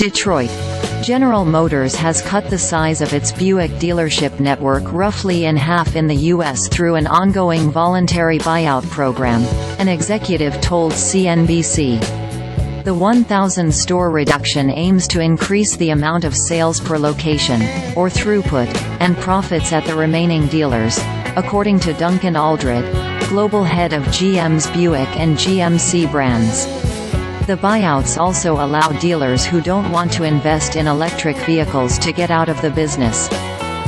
Detroit. General Motors has cut the size of its Buick dealership network roughly in half in the U.S. through an ongoing voluntary buyout program, an executive told CNBC. The 1,000-store reduction aims to increase the amount of sales per location, or throughput, and profits at the remaining dealers, according to Duncan Aldred, global head of GM's Buick and GMC brands. The buyouts also allow dealers who don't want to invest in electric vehicles to get out of the business.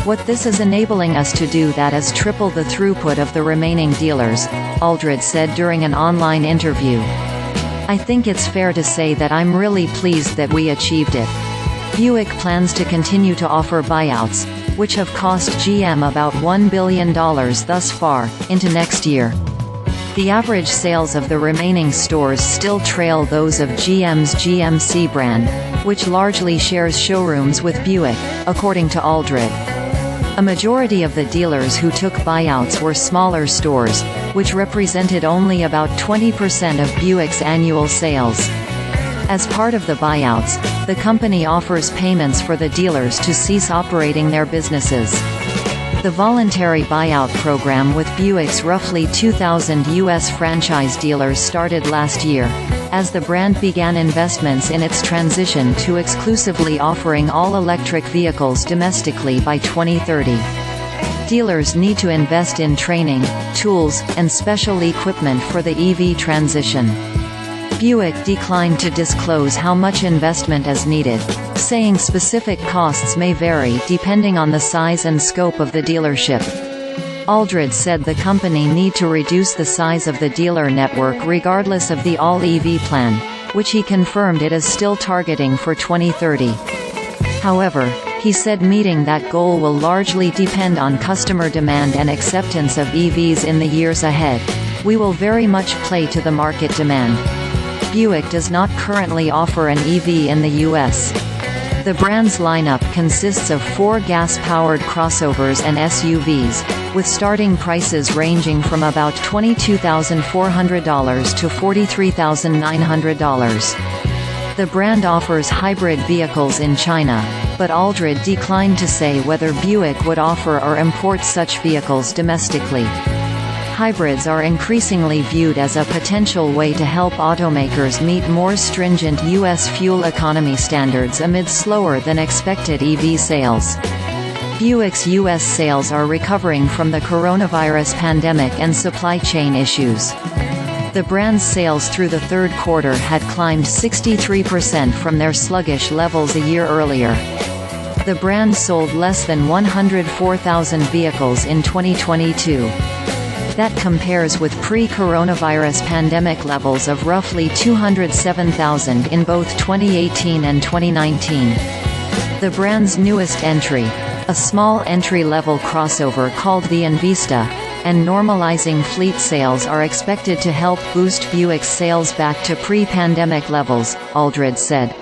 What this is enabling us to do that is triple the throughput of the remaining dealers, Aldred said during an online interview. I think it's fair to say that I'm really pleased that we achieved it. Buick plans to continue to offer buyouts, which have cost GM about $1 billion thus far, into next year. The average sales of the remaining stores still trail those of GM's GMC brand, which largely shares showrooms with Buick, according to Aldred. A majority of the dealers who took buyouts were smaller stores, which represented only about 20% of Buick's annual sales. As part of the buyouts, the company offers payments for the dealers to cease operating their businesses. The voluntary buyout program with Buick's roughly 2,000 U.S. franchise dealers started last year, as the brand began investments in its transition to exclusively offering all-electric vehicles domestically by 2030. Dealers need to invest in training, tools, and special equipment for the EV transition. Buick declined to disclose how much investment is needed, saying specific costs may vary depending on the size and scope of the dealership. Aldred said the company need to reduce the size of the dealer network regardless of the all-EV plan, which he confirmed it is still targeting for 2030. However, he said meeting that goal will largely depend on customer demand and acceptance of EVs in the years ahead. We will very much play to the market demand. Buick does not currently offer an EV in the U.S. The brand's lineup consists of 4 gas-powered crossovers and SUVs, with starting prices ranging from about $22,400 to $43,900. The brand offers hybrid vehicles in China, but Aldred declined to say whether Buick would offer or import such vehicles domestically. Hybrids are increasingly viewed as a potential way to help automakers meet more stringent U.S. fuel economy standards amid slower-than-expected EV sales. Buick's U.S. sales are recovering from the coronavirus pandemic and supply chain issues. The brand's sales through the third quarter had climbed 63% from their sluggish levels a year earlier. The brand sold less than 104,000 vehicles in 2022. That compares with pre-coronavirus pandemic levels of roughly 207,000 in both 2018 and 2019. The brand's newest entry, a small entry-level crossover called the Envista, and normalizing fleet sales are expected to help boost Buick's sales back to pre-pandemic levels, Aldred said.